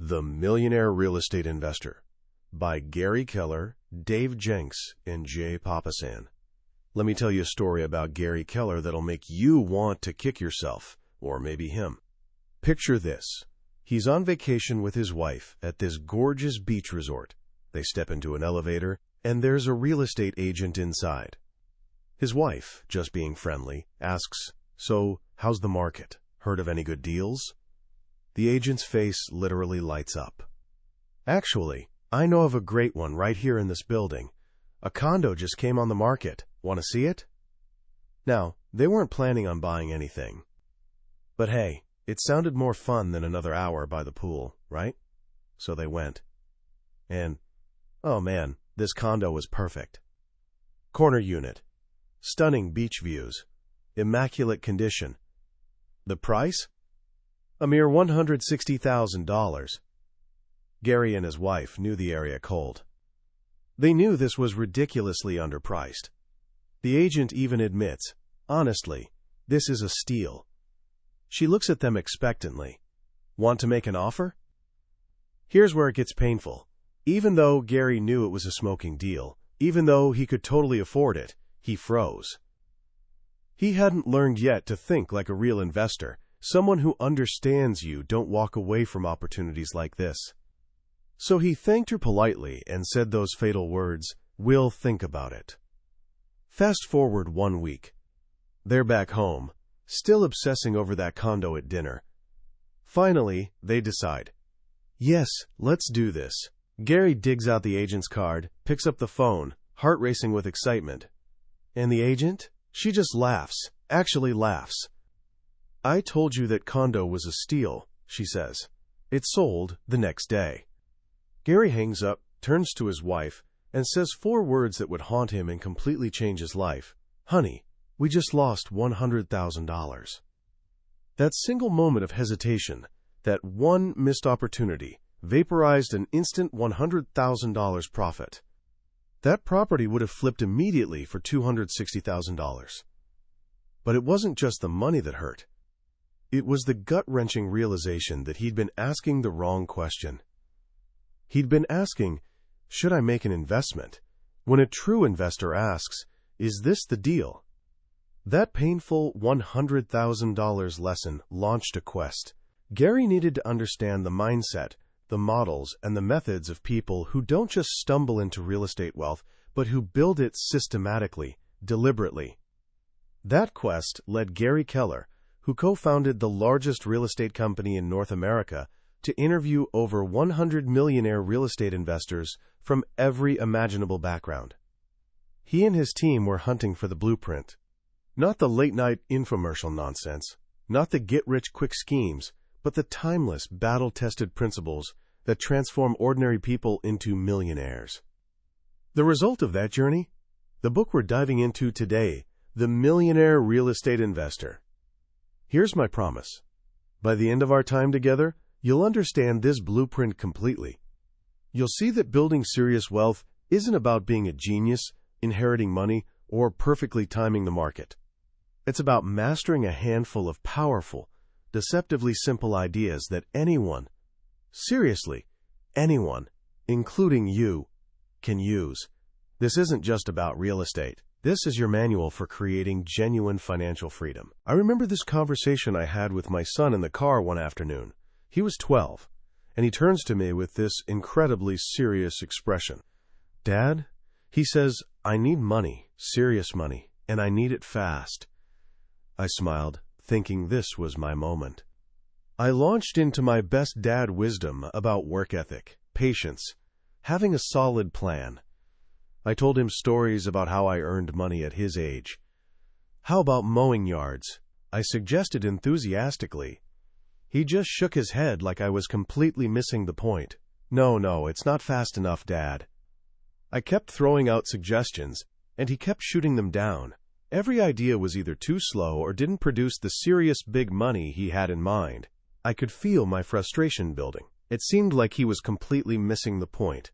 The Millionaire Real Estate Investor by Gary Keller, Dave Jenks, and J. Papasan. Let me tell you a story about Gary Keller that'll make you want to kick yourself, or maybe him. Picture this. He's on vacation with his wife at this gorgeous beach resort. They step into an elevator, and there's a real estate agent inside. His wife, just being friendly, asks, "So, how's the market? Heard of any good deals?" The agent's face literally lights up. "Actually, I know of a great one right here in this building. A condo just came on the market. Want to see it?" Now, they weren't planning on buying anything. But hey, it sounded more fun than another hour by the pool, right? So they went. And, oh man, this condo was perfect. Corner unit. Stunning beach views. Immaculate condition. The price? A mere $160,000. Gary and his wife knew the area cold. They knew this was ridiculously underpriced. The agent even admits, honestly, this is a steal. She looks at them expectantly. Want to make an offer? Here's where it gets painful. Even though Gary knew it was a smoking deal, even though he could totally afford it, he froze. He hadn't learned yet to think like a real investor. Someone who understands you don't walk away from opportunities like this. So he thanked her politely and said those fatal words, "We'll think about it." Fast forward 1 week. They're back home, still obsessing over that condo at dinner. Finally, they decide, yes, let's do this. Gary digs out the agent's card, picks up the phone, heart racing with excitement. And the agent? She just laughs, actually laughs. "I told you that condo was a steal," she says. It sold the next day. Gary hangs up, turns to his wife, and says 4 words that would haunt him and completely change his life. "Honey, we just lost $100,000. That single moment of hesitation, that one missed opportunity, vaporized an instant $100,000 profit. That property would have flipped immediately for $260,000. But it wasn't just the money that hurt. It was the gut-wrenching realization that he'd been asking the wrong question. He'd been asking, should I make an investment? When a true investor asks, is this the deal? That painful $100,000 lesson launched a quest. Gary needed to understand the mindset, the models, and the methods of people who don't just stumble into real estate wealth, but who build it systematically, deliberately. That quest led Gary Keller, who co-founded the largest real estate company in North America, to interview over 100 millionaire real estate investors from every imaginable background. He and his team were hunting for the blueprint. Not the late-night infomercial nonsense, not the get-rich-quick schemes, but the timeless, battle-tested principles that transform ordinary people into millionaires. The result of that journey? The book we're diving into today, The Millionaire Real Estate Investor. Here's my promise. By the end of our time together, you'll understand this blueprint completely. You'll see that building serious wealth isn't about being a genius, inheriting money, or perfectly timing the market. It's about mastering a handful of powerful, deceptively simple ideas that anyone, seriously, anyone, including you, can use. This isn't just about real estate. This is your manual for creating genuine financial freedom. I remember this conversation I had with my son in the car one afternoon. He was 12, and he turns to me with this incredibly serious expression. "Dad," he says, "I need money, serious money, and I need it fast." I smiled, thinking this was my moment. I launched into my best dad wisdom about work ethic, patience, having a solid plan. I told him stories about how I earned money at his age. "How about mowing yards?" I suggested enthusiastically. He just shook his head like I was completely missing the point. No, it's not fast enough, Dad." I kept throwing out suggestions, and he kept shooting them down. Every idea was either too slow or didn't produce the serious big money he had in mind. I could feel my frustration building. It seemed like he was completely missing the point.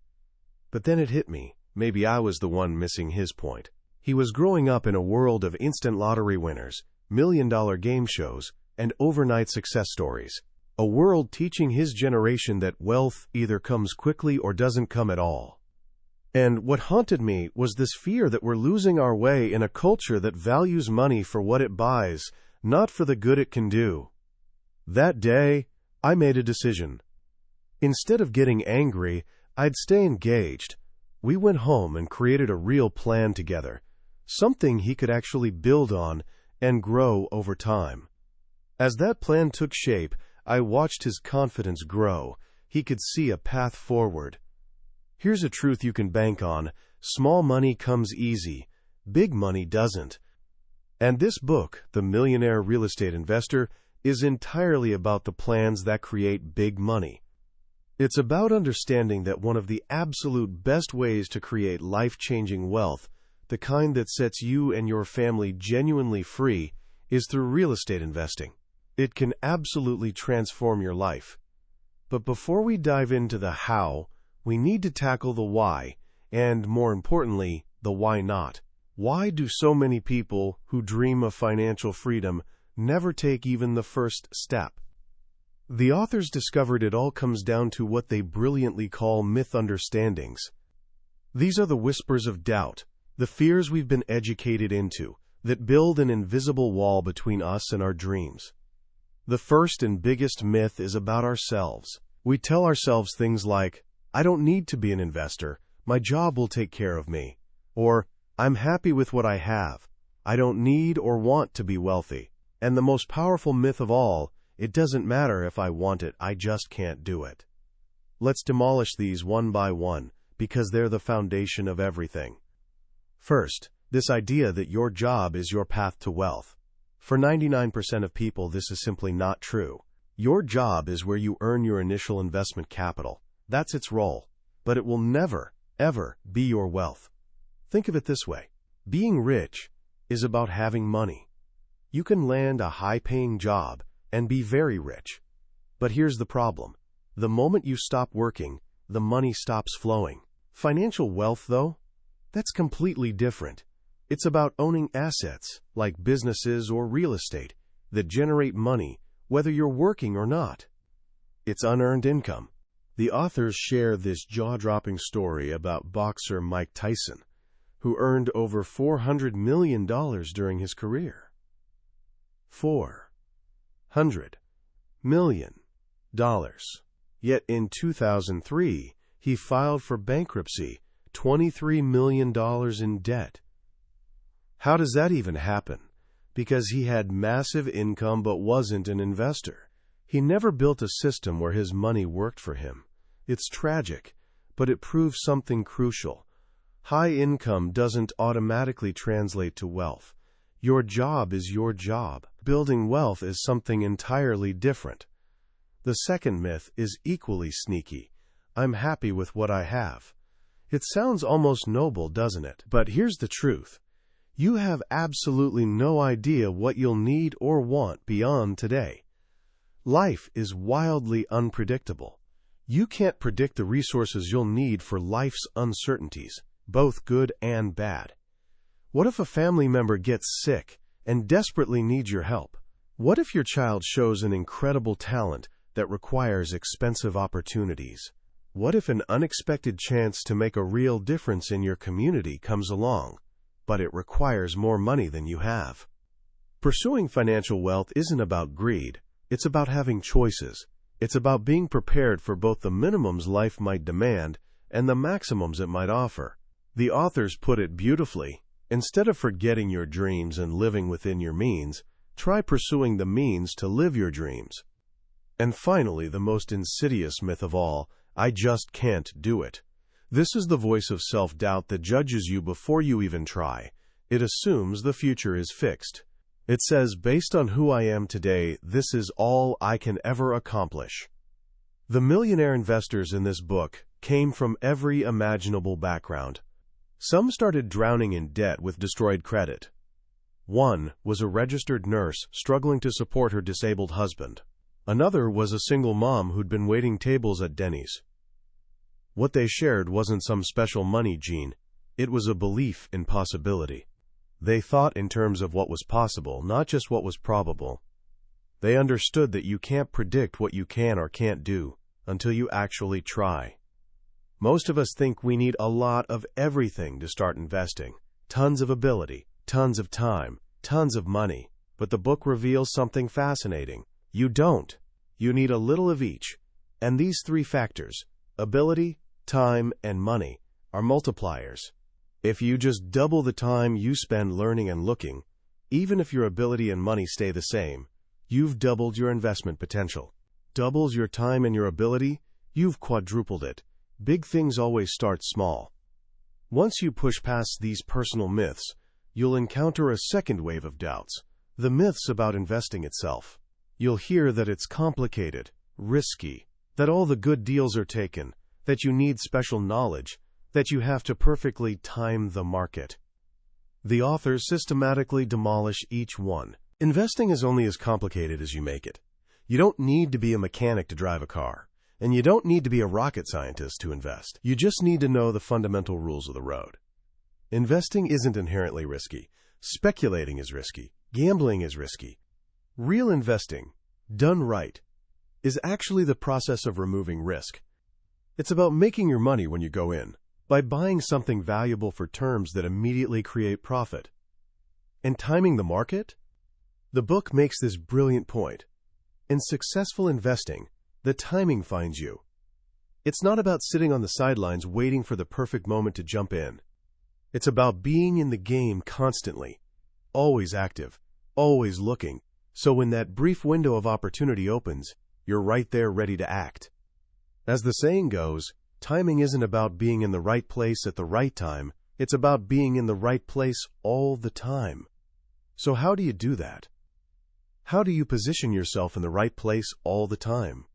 But then it hit me. Maybe I was the one missing his point. He was growing up in a world of instant lottery winners, million-dollar game shows, and overnight success stories. A world teaching his generation that wealth either comes quickly or doesn't come at all. And what haunted me was this fear that we're losing our way in a culture that values money for what it buys, not for the good it can do. That day, I made a decision. Instead of getting angry, I'd stay engaged. We went home and created a real plan together, something he could actually build on and grow over time. As that plan took shape, I watched his confidence grow. He could see a path forward. Here's a truth you can bank on. Small money comes easy. Big money doesn't. And this book, The Millionaire Real Estate Investor, is entirely about the plans that create big money. It's about understanding that one of the absolute best ways to create life-changing wealth, the kind that sets you and your family genuinely free, is through real estate investing. It can absolutely transform your life. But before we dive into the how, we need to tackle the why, and more importantly, the why not. Why do so many people who dream of financial freedom never take even the first step? The authors discovered it all comes down to what they brilliantly call myth-understandings. These are the whispers of doubt, the fears we've been educated into, that build an invisible wall between us and our dreams. The first and biggest myth is about ourselves. We tell ourselves things like, I don't need to be an investor, my job will take care of me. Or, I'm happy with what I have, I don't need or want to be wealthy. And the most powerful myth of all, it doesn't matter if I want it, I just can't do it. Let's demolish these one by one, because they're the foundation of everything. First, this idea that your job is your path to wealth. For 99% of people, this is simply not true. Your job is where you earn your initial investment capital. That's its role. But it will never, ever be your wealth. Think of it this way. Being rich is about having money. You can land a high-paying job and be very rich. But here's the problem. The moment you stop working, the money stops flowing. Financial wealth, though, that's completely different. It's about owning assets, like businesses or real estate, that generate money, whether you're working or not. It's unearned income. The authors share this jaw-dropping story about boxer Mike Tyson, who earned over $400 million during his career. $400 million. Yet in 2003, he filed for bankruptcy, $23 million in debt. How does that even happen? Because he had massive income but wasn't an investor. He never built a system where his money worked for him. It's tragic, but it proves something crucial. High income doesn't automatically translate to wealth. Your job is your job. Building wealth is something entirely different. The second myth is equally sneaky. I'm happy with what I have. It sounds almost noble, doesn't it? But here's the truth. You have absolutely no idea what you'll need or want beyond today. Life is wildly unpredictable. You can't predict the resources you'll need for life's uncertainties, both good and bad. What if a family member gets sick and desperately needs your help? What if your child shows an incredible talent that requires expensive opportunities? What if an unexpected chance to make a real difference in your community comes along, but it requires more money than you have? Pursuing financial wealth isn't about greed. It's about having choices. It's about being prepared for both the minimums life might demand and the maximums it might offer. The authors put it beautifully. Instead of forgetting your dreams and living within your means, try pursuing the means to live your dreams. And finally, the most insidious myth of all, I just can't do it. This is the voice of self-doubt that judges you before you even try. It assumes the future is fixed. It says, based on who I am today, this is all I can ever accomplish. The millionaire investors in this book came from every imaginable background. Some started drowning in debt with destroyed credit. One was a registered nurse struggling to support her disabled husband. Another was a single mom who'd been waiting tables at Denny's. What they shared wasn't some special money gene. It was a belief in possibility. They thought in terms of what was possible, not just what was probable. They understood that you can't predict what you can or can't do until you actually try. Most of us think we need a lot of everything to start investing. Tons of ability, tons of time, tons of money. But the book reveals something fascinating. You don't. You need a little of each. And these three factors, ability, time, and money, are multipliers. If you just double the time you spend learning and looking, even if your ability and money stay the same, you've doubled your investment potential. Doubles your time and your ability, you've quadrupled it. Big things always start small. Once you push past these personal myths, you'll encounter a second wave of doubts, the myths about investing itself. You'll hear that it's complicated, risky, that all the good deals are taken, that you need special knowledge, that you have to perfectly time the market. The authors systematically demolish each one. Investing is only as complicated as you make it. You don't need to be a mechanic to drive a car, and you don't need to be a rocket scientist to invest. You just need to know the fundamental rules of the road. Investing isn't inherently risky. Speculating is risky. Gambling is risky. Real investing, done right, is actually the process of removing risk. It's about making your money when you go in, by buying something valuable for terms that immediately create profit. And timing the market? The book makes this brilliant point. In successful investing, the timing finds you. It's not about sitting on the sidelines waiting for the perfect moment to jump in. It's about being in the game constantly, always active, always looking, so when that brief window of opportunity opens, you're right there ready to act. As the saying goes, timing isn't about being in the right place at the right time, it's about being in the right place all the time. So how do you do that? How do you position yourself in the right place all the time?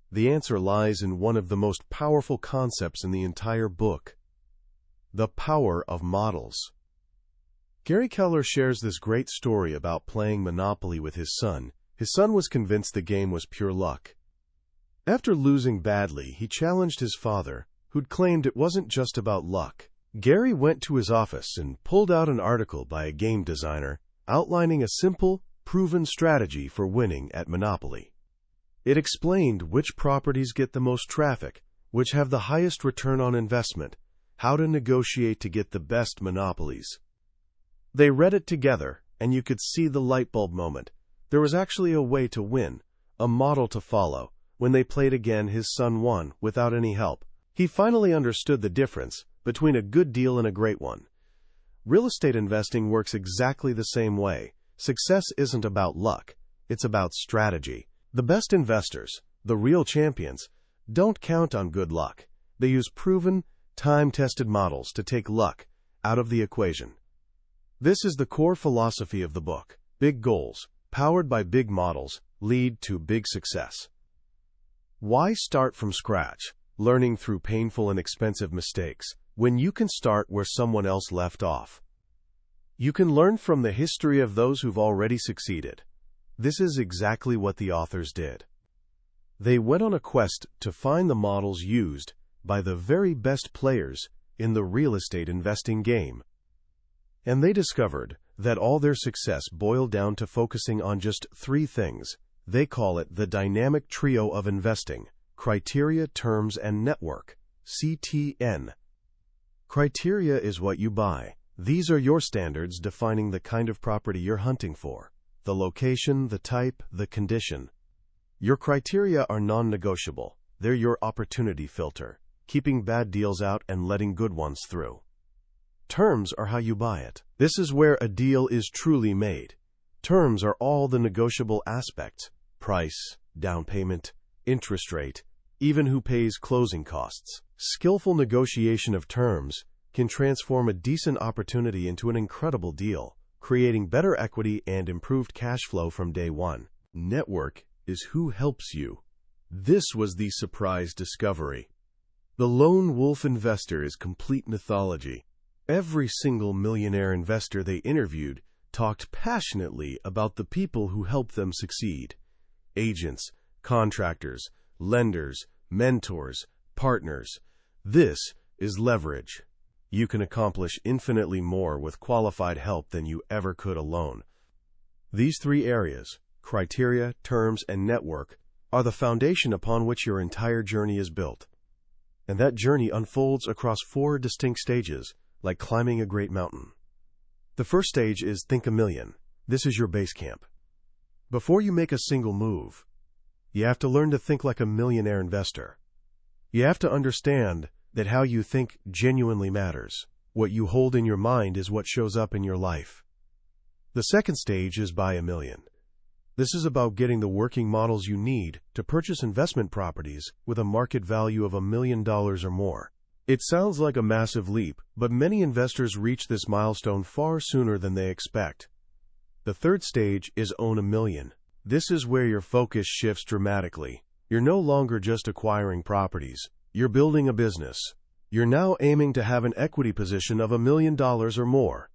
The answer lies in one of the most powerful concepts in the entire book: the power of models. Gary Keller shares this great story about playing Monopoly with his son. His son was convinced the game was pure luck. After losing badly, he challenged his father, who'd claimed it wasn't just about luck. Gary went to his office and pulled out an article by a game designer outlining a simple, proven strategy for winning at Monopoly. It explained which properties get the most traffic, which have the highest return on investment, how to negotiate to get the best monopolies. They read it together, and you could see the light bulb moment. There was actually a way to win, a model to follow. When they played again, his son won without any help. He finally understood the difference between a good deal and a great one. Real estate investing works exactly the same way. Success isn't about luck, it's about strategy. The best investors, the real champions, don't count on good luck. They use proven, time-tested models to take luck out of the equation. This is the core philosophy of the book. Big goals, powered by big models, lead to big success. Why start from scratch, learning through painful and expensive mistakes, when you can start where someone else left off? You can learn from the history of those who've already succeeded. This is exactly what the authors did. They went on a quest to find the models used by the very best players in the real estate investing game. And they discovered that all their success boiled down to focusing on just three things. They call it the dynamic trio of investing: criteria, terms, and network, CTN. Criteria is what you buy. These are your standards defining the kind of property you're hunting for, the location, the type, the condition. Your criteria are non-negotiable. They're your opportunity filter, keeping bad deals out and letting good ones through. Terms are how you buy it. This is where a deal is truly made. Terms are all the negotiable aspects: price, down payment, interest rate, even who pays closing costs. Skillful negotiation of terms can transform a decent opportunity into an incredible deal, creating better equity and improved cash flow from day one. Network is who helps you. This was the surprise discovery. The lone wolf investor is complete mythology. Every single millionaire investor they interviewed talked passionately about the people who helped them succeed: agents, contractors, lenders, mentors, partners. This is leverage. You can accomplish infinitely more with qualified help than you ever could alone. These three areas, criteria, terms, and network are the foundation upon which your entire journey is built. And that journey unfolds across 4 distinct stages, like climbing a great mountain. The first stage is think a million. This is your base camp. Before you make a single move, you have to learn to think like a millionaire investor. You have to understand that how you think genuinely matters. What you hold in your mind is what shows up in your life. The second stage is buy a million. This is about getting the working models you need to purchase investment properties with a market value of $1 million or more. It sounds like a massive leap, but many investors reach this milestone far sooner than they expect. The third stage is own a million. This is where your focus shifts dramatically. You're no longer just acquiring properties. You're building a business. You're now aiming to have an equity position of $1 million or more.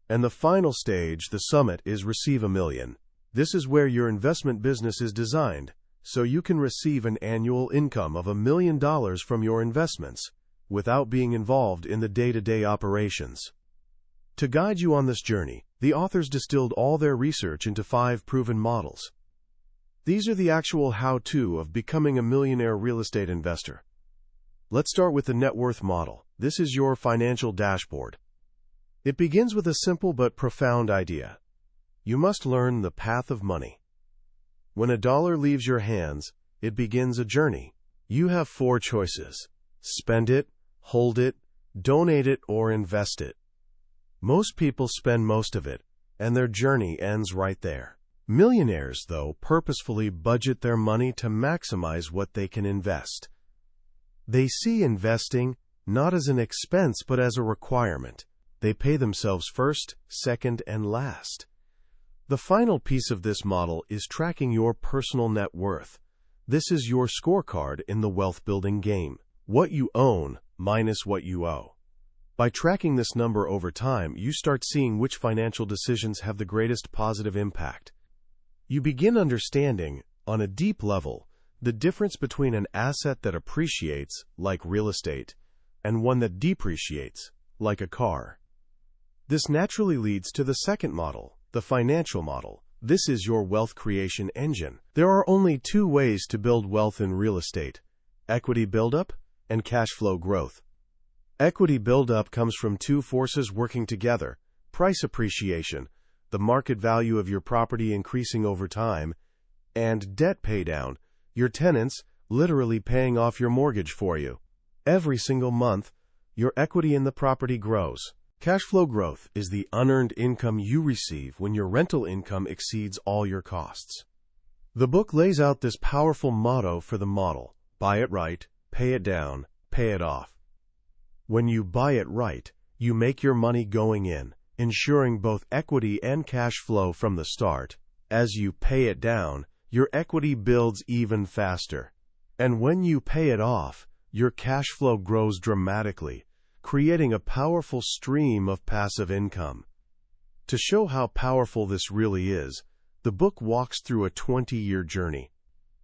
And the final stage, the summit, is receive $1 million. This is where your investment business is designed, so you can receive an annual income of $1 million from your investments, without being involved in the day-to-day operations. To guide you on this journey, the authors distilled all their research into 5 proven models. These are the actual how-to of becoming a millionaire real estate investor. Let's start with the net worth model. This is your financial dashboard. It begins with a simple but profound idea. You must learn the path of money. When a dollar leaves your hands, it begins a journey. You have 4 choices: spend it, hold it, donate it, or invest it. Most people spend most of it, and their journey ends right there. Millionaires, though, purposefully budget their money to maximize what they can invest. They see investing not as an expense but as a requirement. They pay themselves first, second, and last. The final piece of this model is tracking your personal net worth. This is your scorecard in the wealth-building game. What you own minus what you owe. By tracking this number over time, you start seeing which financial decisions have the greatest positive impact. You begin understanding, on a deep level, the difference between an asset that appreciates, like real estate, and one that depreciates, like a car. This naturally leads to the second model, the financial model. This is your wealth creation engine. There are only 2 ways to build wealth in real estate: equity buildup and cash flow growth. Equity buildup comes from 2 forces working together: price appreciation, the market value of your property increasing over time, and debt paydown, your tenants literally paying off your mortgage for you. Every single month, your equity in the property grows. Cash flow growth is the unearned income you receive when your rental income exceeds all your costs. The book lays out this powerful motto for the model: buy it right, pay it down, pay it off. When you buy it right, you make your money going in, ensuring both equity and cash flow from the start. As you pay it down, your equity builds even faster. And when you pay it off, your cash flow grows dramatically, creating a powerful stream of passive income. To show how powerful this really is, the book walks through a 20-year journey.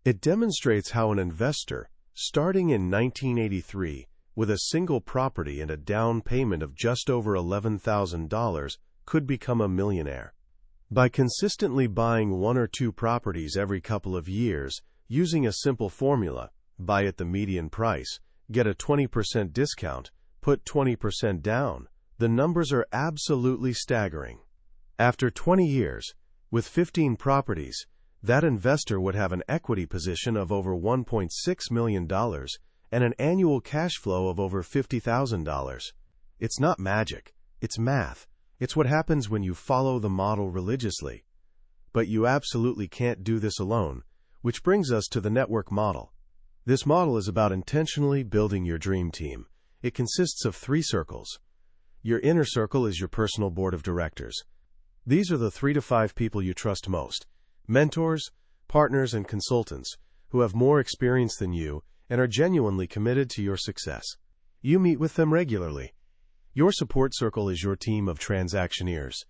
It demonstrates how an investor, starting in 1983, with a single property and a down payment of just over $11,000, could become a millionaire. By consistently buying 1 or 2 properties every couple of years, using a simple formula: buy at the median price, get a 20% discount, put 20% down, the numbers are absolutely staggering. After 20 years, with 15 properties, that investor would have an equity position of over $1.6 million and an annual cash flow of over $50,000. It's not magic, it's math. It's what happens when you follow the model religiously. But you absolutely can't do this alone, which brings us to the network model. This model is about intentionally building your dream team. It consists of 3 circles. Your inner circle is your personal board of directors. These are the 3 to 5 people you trust most: mentors, partners, and consultants who have more experience than you and are genuinely committed to your success. You meet with them regularly. Your support circle is your team of transactioneers.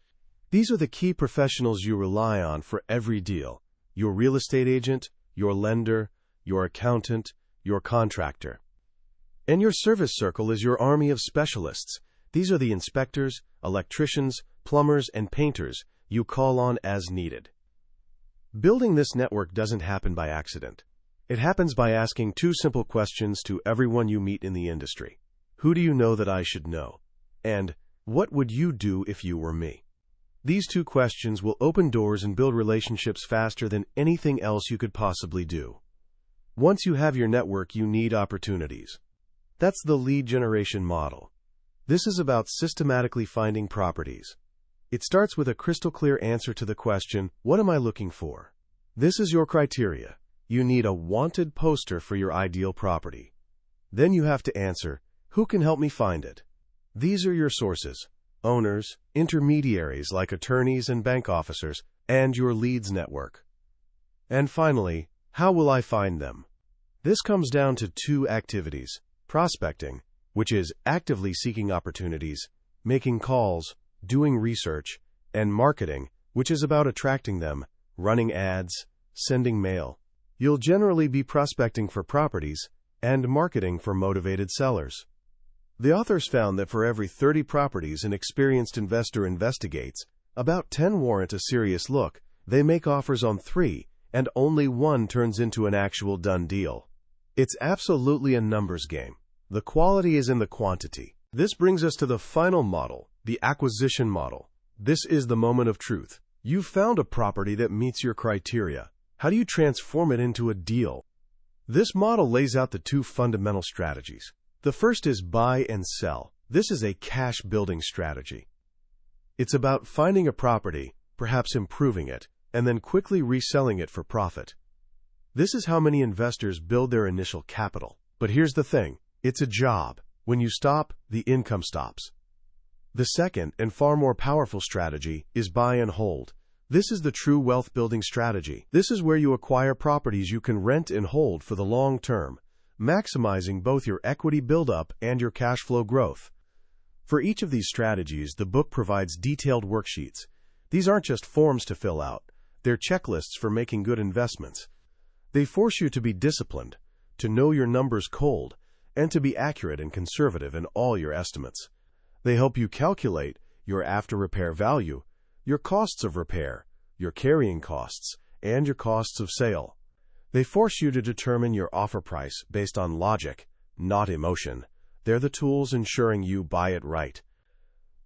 These are the key professionals you rely on for every deal: your real estate agent, your lender, your accountant, your contractor. And your service circle is your army of specialists. These are the inspectors, electricians, plumbers, and painters you call on as needed. Building this network doesn't happen by accident. It happens by asking two simple questions to everyone you meet in the industry. Who do you know that I should know? And what would you do if you were me? These two questions will open doors and build relationships faster than anything else you could possibly do. Once you have your network, you need opportunities. That's the lead generation model. This is about systematically finding properties. It starts with a crystal clear answer to the question, what am I looking for? This is your criteria. You need a wanted poster for your ideal property. Then you have to answer, who can help me find it? These are your sources: owners, intermediaries like attorneys and bank officers, and your leads network. And finally, how will I find them? This comes down to two activities: prospecting, which is actively seeking opportunities, making calls, doing research, and marketing, which is about attracting them, running ads, sending mail. You'll generally be prospecting for properties and marketing for motivated sellers. The authors found that for every 30 properties an experienced investor investigates, about 10 warrant a serious look. They make offers on 3, and only 1 turns into an actual done deal. It's absolutely a numbers game. The quality is in the quantity. This brings us to the final model, the acquisition model. This is the moment of truth. You've found a property that meets your criteria. How do you transform it into a deal? This model lays out the two fundamental strategies. The first is buy and sell. This is a cash-building strategy. It's about finding a property, perhaps improving it, and then quickly reselling it for profit. This is how many investors build their initial capital. But here's the thing. It's a job. When you stop, the income stops. The second and far more powerful strategy is buy and hold. This is the true wealth-building strategy. This is where you acquire properties you can rent and hold for the long term, maximizing both your equity buildup and your cash flow growth. For each of these strategies, the book provides detailed worksheets. These aren't just forms to fill out. They're checklists for making good investments. They force you to be disciplined, to know your numbers cold, and to be accurate and conservative in all your estimates. They help you calculate your after-repair value, your costs of repair, your carrying costs, and your costs of sale. They force you to determine your offer price based on logic, not emotion. They're the tools ensuring you buy it right.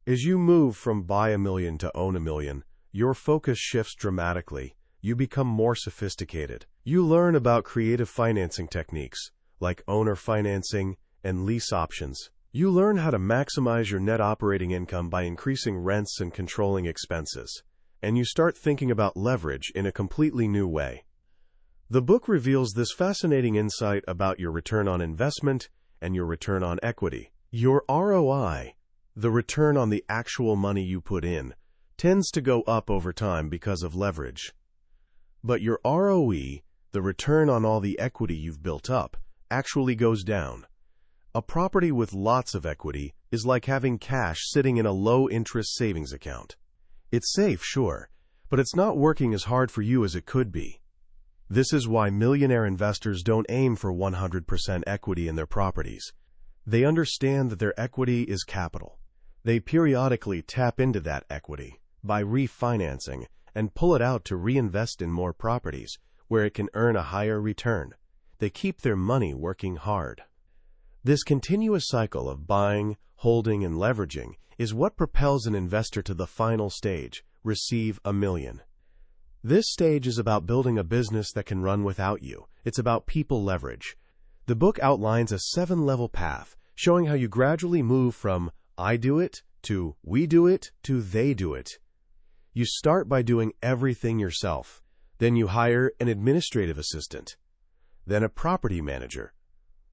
As you move from buy $1 million to own $1 million, your focus shifts dramatically. You become more sophisticated. You learn about creative financing techniques, like owner financing and lease options. You learn how to maximize your net operating income by increasing rents and controlling expenses. And you start thinking about leverage in a completely new way. The book reveals this fascinating insight about your return on investment and your return on equity. Your ROI, the return on the actual money you put in, tends to go up over time because of leverage. But your ROE, the return on all the equity you've built up, actually goes down. A property with lots of equity is like having cash sitting in a low-interest savings account. It's safe, sure, but it's not working as hard for you as it could be. This is why millionaire investors don't aim for 100% equity in their properties. They understand that their equity is capital. They periodically tap into that equity by refinancing and pull it out to reinvest in more properties where it can earn a higher return. They keep their money working hard. This continuous cycle of buying, holding, and leveraging is what propels an investor to the final stage, receive $1 million. This stage is about building a business that can run without you. It's about people leverage. The book outlines a 7-level path, showing how you gradually move from I do it to we do it to they do it. You start by doing everything yourself. Then you hire an administrative assistant, then a property manager,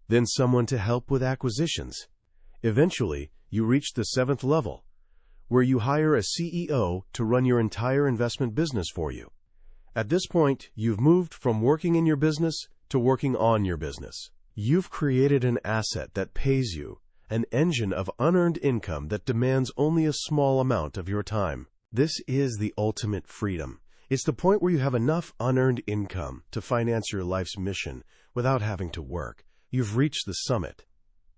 then someone to help with acquisitions. Eventually, you reach the 7th level, where you hire a CEO to run your entire investment business for you. At this point, you've moved from working in your business to working on your business. You've created an asset that pays you, an engine of unearned income that demands only a small amount of your time. This is the ultimate freedom. It's the point where you have enough unearned income to finance your life's mission without having to work. You've reached the summit.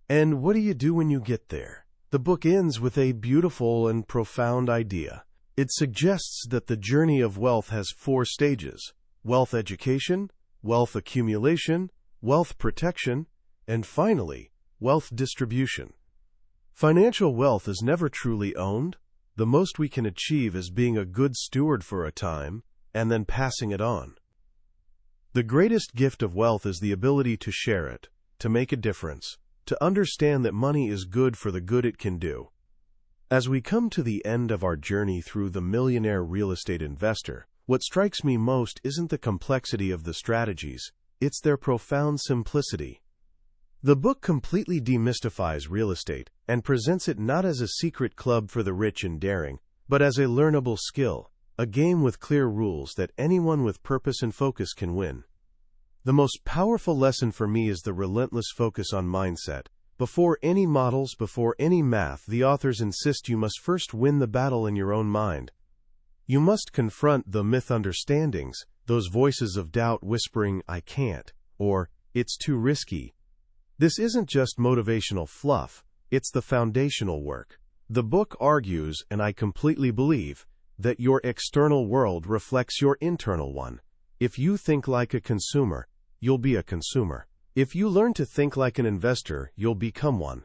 And what do you do when you get there? The book ends with a beautiful and profound idea. It suggests that the journey of wealth has 4 stages. wealth education, wealth accumulation, wealth protection, and finally, wealth distribution. Financial wealth is never truly owned. The most we can achieve is being a good steward for a time and then passing it on. The greatest gift of wealth is the ability to share it, to make a difference, to understand that money is good for the good it can do. As we come to the end of our journey through the Millionaire Real Estate Investor, what strikes me most isn't the complexity of the strategies, it's their profound simplicity. The book completely demystifies real estate and presents it not as a secret club for the rich and daring, but as a learnable skill, a game with clear rules that anyone with purpose and focus can win. The most powerful lesson for me is the relentless focus on mindset. Before any models, before any math, the authors insist you must first win the battle in your own mind. You must confront the misunderstandings, those voices of doubt whispering, "I can't," or "it's too risky." This isn't just motivational fluff, it's the foundational work. The book argues, and I completely believe, that your external world reflects your internal one. If you think like a consumer, you'll be a consumer. If you learn to think like an investor, you'll become one.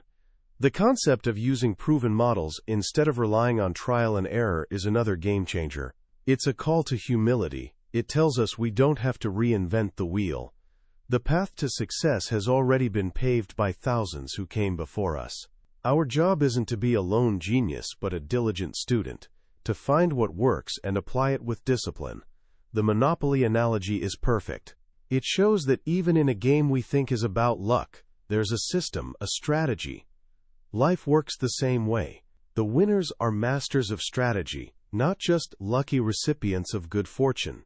The concept of using proven models instead of relying on trial and error is another game changer. It's a call to humility. It tells us we don't have to reinvent the wheel. The path to success has already been paved by thousands who came before us. Our job isn't to be a lone genius, but a diligent student, to find what works and apply it with discipline. The Monopoly analogy is perfect. It shows that even in a game we think is about luck, there's a system, a strategy. Life works the same way. The winners are masters of strategy, not just lucky recipients of good fortune.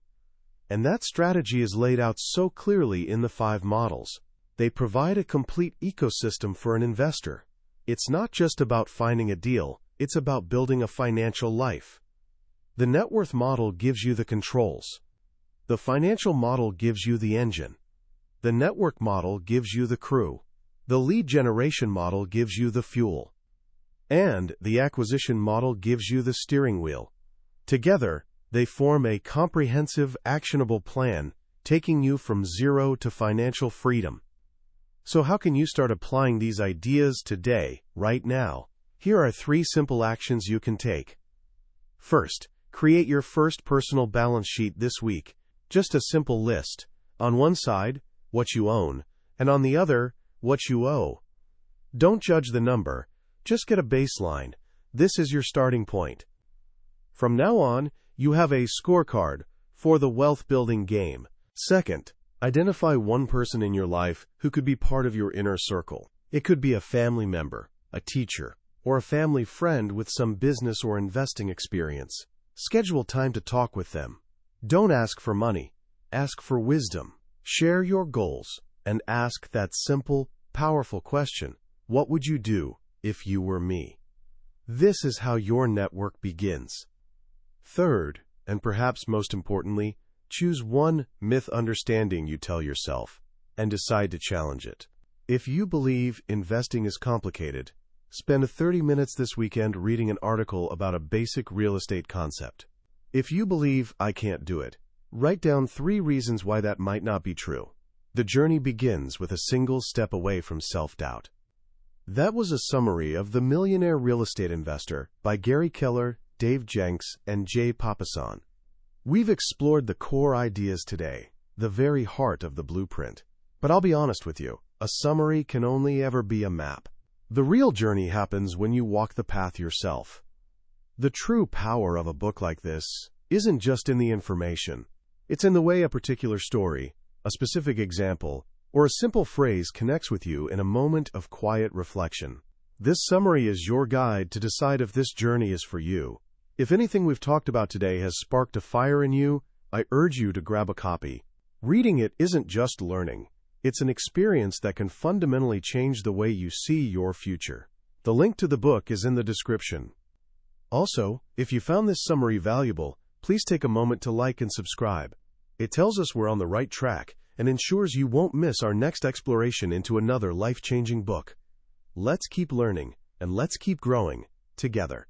And that strategy is laid out so clearly in the 5 models. They provide a complete ecosystem for an investor. It's not just about finding a deal, it's about building a financial life. The net worth model gives you the controls. The financial model gives you the engine. The network model gives you the crew. The lead generation model gives you the fuel. And the acquisition model gives you the steering wheel. Together, they form a comprehensive, actionable plan, taking you from zero to financial freedom. So how can you start applying these ideas today, right now? Here are 3 simple actions you can take. First, create your first personal balance sheet this week. Just a simple list. On one side, what you own, and on the other, what you owe. Don't judge the number, just get a baseline. This is your starting point. From now on, you have a scorecard for the wealth-building game. Second, identify one person in your life who could be part of your inner circle. It could be a family member, a teacher, or a family friend with some business or investing experience. Schedule time to talk with them. Don't ask for money. Ask for wisdom. Share your goals and ask that simple, powerful question: what would you do if you were me? This is how your network begins. Third, and perhaps most importantly, choose one myth understanding you tell yourself and decide to challenge it. If you believe investing is complicated, spend 30 minutes this weekend reading an article about a basic real estate concept. If you believe I can't do it, write down 3 reasons why that might not be true. The journey begins with a single step away from self-doubt. That was a summary of The Millionaire Real Estate Investor by Gary Keller, Dave Jenks, and J. Papasan. We've explored the core ideas today, the very heart of the blueprint. But I'll be honest with you, a summary can only ever be a map. The real journey happens when you walk the path yourself. The true power of a book like this isn't just in the information. It's in the way a particular story, a specific example, or a simple phrase connects with you in a moment of quiet reflection. This summary is your guide to decide if this journey is for you. If anything we've talked about today has sparked a fire in you, I urge you to grab a copy. Reading it isn't just learning. It's an experience that can fundamentally change the way you see your future. The link to the book is in the description. Also, if you found this summary valuable, please take a moment to like and subscribe. It tells us we're on the right track and ensures you won't miss our next exploration into another life-changing book. Let's keep learning, and let's keep growing together.